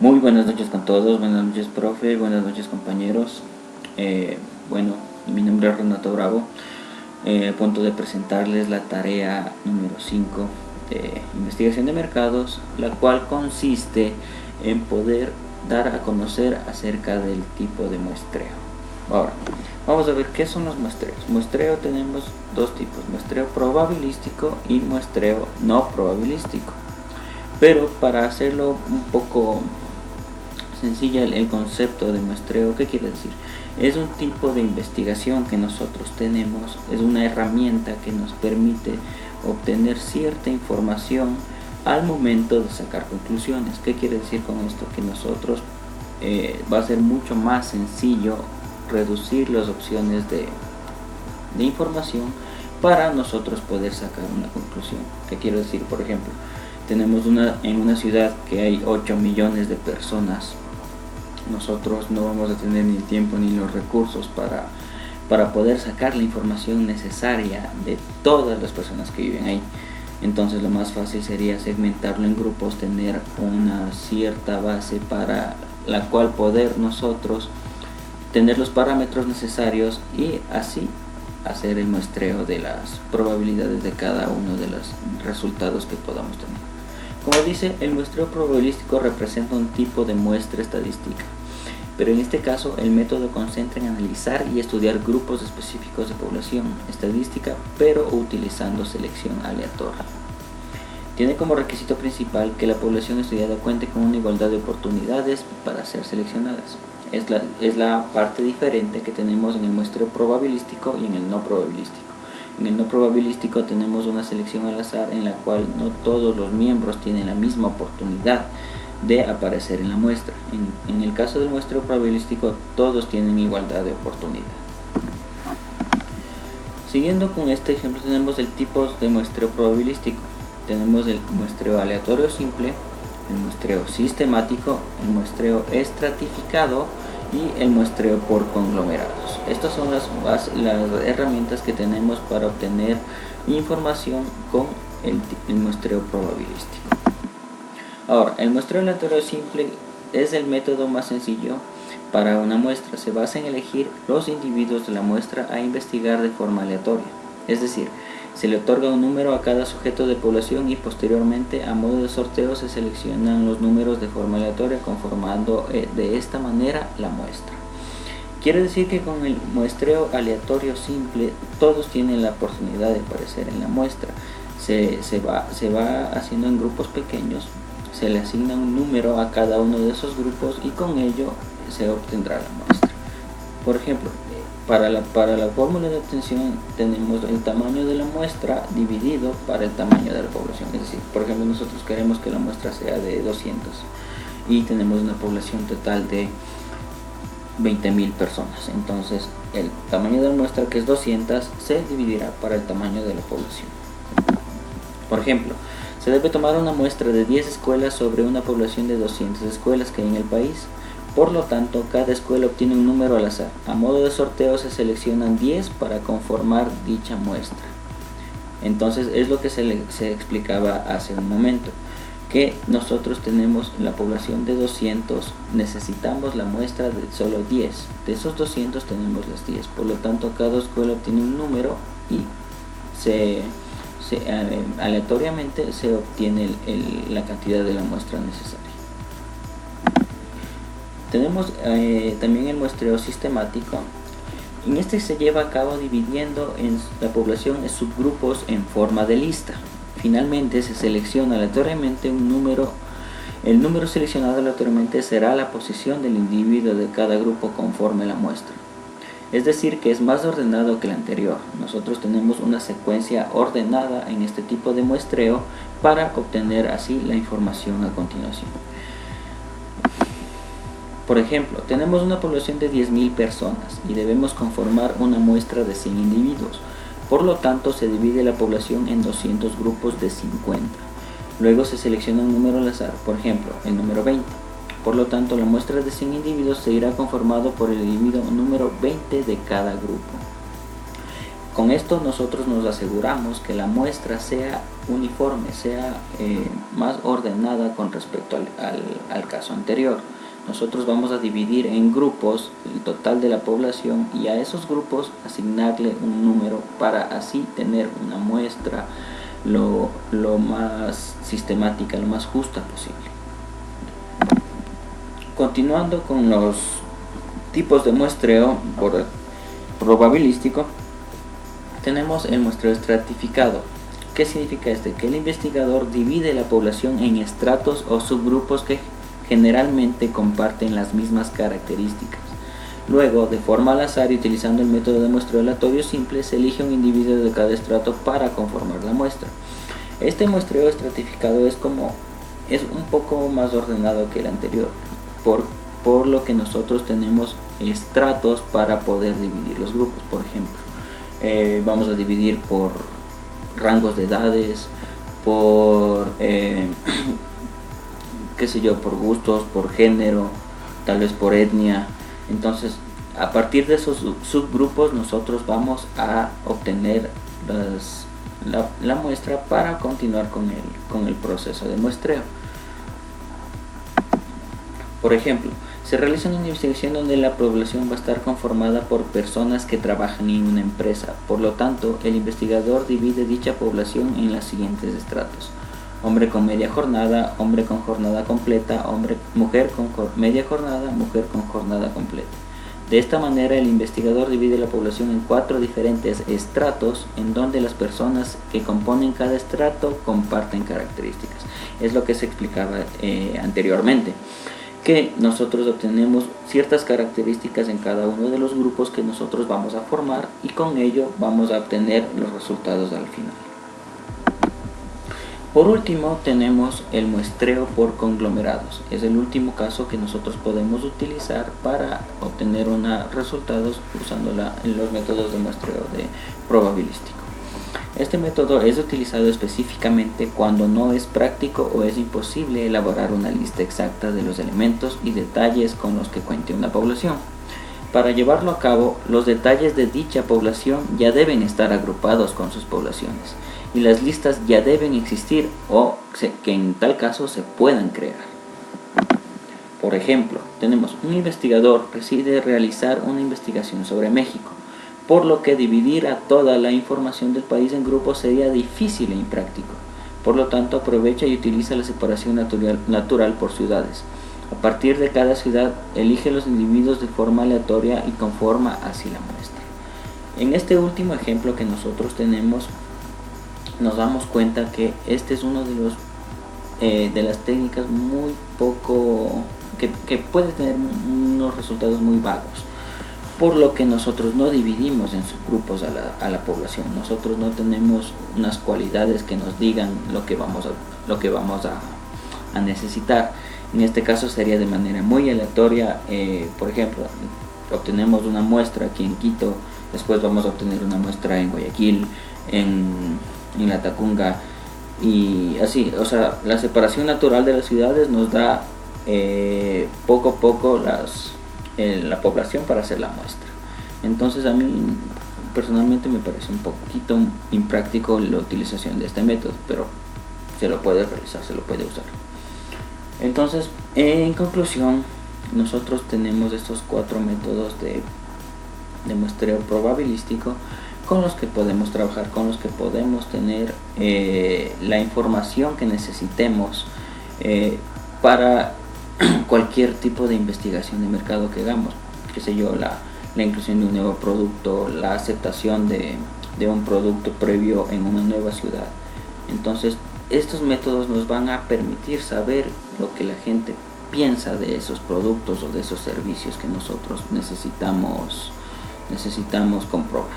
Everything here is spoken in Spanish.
Muy buenas noches con todos, buenas noches profe, buenas noches compañeros. Bueno, mi nombre es Renato Bravo, a punto de presentarles la tarea número 5 de investigación de mercados, la cual consiste en poder dar a conocer acerca del tipo de muestreo. Ahora, vamos a ver qué son los muestreos. Muestreo tenemos dos tipos, muestreo probabilístico y muestreo no probabilístico. Pero para hacerlo un poco sencilla el concepto de muestreo, ¿qué quiere decir? Es un tipo de investigación que nosotros tenemos, es una herramienta que nos permite obtener cierta información al momento de sacar conclusiones. ¿Qué quiere decir con esto? Que nosotros va a ser mucho más sencillo reducir las opciones de información para nosotros poder sacar una conclusión. ¿Qué quiero decir? Por ejemplo, tenemos en una ciudad que hay 8 millones de personas. Nosotros no vamos a tener ni el tiempo ni los recursos para poder sacar la información necesaria de todas las personas que viven ahí. Entonces lo más fácil sería segmentarlo en grupos, tener una cierta base para la cual poder nosotros tener los parámetros necesarios y así hacer el muestreo de las probabilidades de cada uno de los resultados que podamos tener. Como dice, el muestreo probabilístico representa un tipo de muestra estadística, pero en este caso el método concentra en analizar y estudiar grupos específicos de población estadística, pero utilizando selección aleatoria. Tiene como requisito principal que la población estudiada cuente con una igualdad de oportunidades para ser seleccionadas. Es la parte diferente que tenemos en el muestreo probabilístico y en el no probabilístico. En el no probabilístico tenemos una selección al azar en la cual no todos los miembros tienen la misma oportunidad de aparecer en la muestra. En el caso del muestreo probabilístico todos tienen igualdad de oportunidad. Siguiendo con este ejemplo tenemos el tipo de muestreo probabilístico. Tenemos el muestreo aleatorio simple, el muestreo sistemático, el muestreo estratificado y el muestreo por conglomerados. Estas son las herramientas que tenemos para obtener información con el muestreo probabilístico. Ahora, el muestreo aleatorio simple es el método más sencillo para una muestra. Se basa en elegir los individuos de la muestra a investigar de forma aleatoria. Es decir, se le otorga un número a cada sujeto de población y posteriormente a modo de sorteo se seleccionan los números de forma aleatoria conformando de esta manera la muestra. Quiere decir que con el muestreo aleatorio simple todos tienen la oportunidad de aparecer en la muestra. Se va haciendo en grupos pequeños, se le asigna un número a cada uno de esos grupos y con ello se obtendrá la muestra. Por ejemplo, para la fórmula de obtención tenemos el tamaño de la muestra dividido para el tamaño de la población. Es decir, por ejemplo, nosotros queremos que la muestra sea de 200 y tenemos una población total de 20.000 personas. Entonces, el tamaño de la muestra, que es 200, se dividirá para el tamaño de la población. Por ejemplo, se debe tomar una muestra de 10 escuelas sobre una población de 200 escuelas que hay en el país. Por lo tanto, cada escuela obtiene un número al azar. A modo de sorteo se seleccionan 10 para conformar dicha muestra. Entonces es lo que se explicaba hace un momento, que nosotros tenemos la población de 200, necesitamos la muestra de solo 10. De esos 200 tenemos las 10. Por lo tanto, cada escuela obtiene un número y aleatoriamente se obtiene la cantidad de la muestra necesaria. Tenemos también el muestreo sistemático. En este se lleva a cabo dividiendo en la población en subgrupos en forma de lista. Finalmente se selecciona aleatoriamente un número. El número seleccionado aleatoriamente será la posición del individuo de cada grupo conforme la muestra. Es decir, que es más ordenado que el anterior. Nosotros tenemos una secuencia ordenada en este tipo de muestreo para obtener así la información a continuación. Por ejemplo, tenemos una población de 10.000 personas y debemos conformar una muestra de 100 individuos. Por lo tanto, se divide la población en 200 grupos de 50. Luego se selecciona un número al azar, por ejemplo, el número 20. Por lo tanto, la muestra de 100 individuos se irá conformado por el individuo número 20 de cada grupo. Con esto nosotros nos aseguramos que la muestra sea uniforme, sea más ordenada con respecto al caso anterior. Nosotros vamos a dividir en grupos el total de la población y a esos grupos asignarle un número para así tener una muestra lo más sistemática, lo más justa posible. Continuando con los tipos de muestreo probabilístico, tenemos el muestreo estratificado. ¿Qué significa este? Que el investigador divide la población en estratos o subgrupos que generalmente comparten las mismas características. Luego, de forma al azar y utilizando el método de muestreo aleatorio simple, se elige un individuo de cada estrato para conformar la muestra. Este muestreo estratificado es un poco más ordenado que el anterior, por lo que nosotros tenemos estratos para poder dividir los grupos. Por ejemplo, vamos a dividir por rangos de edades, por por gustos, por género, tal vez por etnia. Entonces, a partir de esos subgrupos nosotros vamos a obtener la muestra para continuar con el proceso de muestreo. Por ejemplo, se realiza una investigación donde la población va a estar conformada por personas que trabajan en una empresa. Por lo tanto, el investigador divide dicha población en los siguientes estratos: hombre con media jornada, hombre con jornada completa, mujer con media jornada, mujer con jornada completa. De esta manera, el investigador divide la población en 4 diferentes estratos, en donde las personas que componen cada estrato comparten características. Es lo que se explicaba anteriormente, que nosotros obtenemos ciertas características en cada uno de los grupos que nosotros vamos a formar, y con ello vamos a obtener los resultados al final. Por último, tenemos el muestreo por conglomerados. Es el último caso que nosotros podemos utilizar para obtener resultados usando los métodos de muestreo probabilístico. Este método es utilizado específicamente cuando no es práctico o es imposible elaborar una lista exacta de los elementos y detalles con los que cuente una población. Para llevarlo a cabo, los detalles de dicha población ya deben estar agrupados con sus poblaciones, y las listas ya deben existir o que en tal caso se puedan crear. Por ejemplo, tenemos un investigador que decide realizar una investigación sobre México, por lo que dividir a toda la información del país en grupos sería difícil e impráctico. Por lo tanto, aprovecha y utiliza la separación natural por ciudades. A partir de cada ciudad, elige los individuos de forma aleatoria y conforma así la muestra. En este último ejemplo que nosotros tenemos, nos damos cuenta que este es uno de las técnicas muy poco que puede tener unos resultados muy vagos, por lo que nosotros no dividimos en subgrupos a la población. Nosotros no tenemos unas cualidades que nos digan lo que vamos a necesitar. En este caso sería de manera muy aleatoria. Por ejemplo, obtenemos una muestra aquí en Quito, después vamos a obtener una muestra en Guayaquil, en La Tacunga, y así. O sea, la separación natural de las ciudades nos da poco a poco la población para hacer la muestra. Entonces, a mí personalmente me parece un poquito impráctico la utilización de este método, pero se lo puede realizar, se lo puede usar. Entonces, en conclusión, nosotros tenemos estos 4 métodos de muestreo probabilístico con los que podemos trabajar, con los que podemos tener la información que necesitemos para cualquier tipo de investigación de mercado que hagamos. Qué sé yo, la inclusión de un nuevo producto, la aceptación de un producto previo en una nueva ciudad. Entonces, estos métodos nos van a permitir saber lo que la gente piensa de esos productos o de esos servicios que nosotros necesitamos comprobar.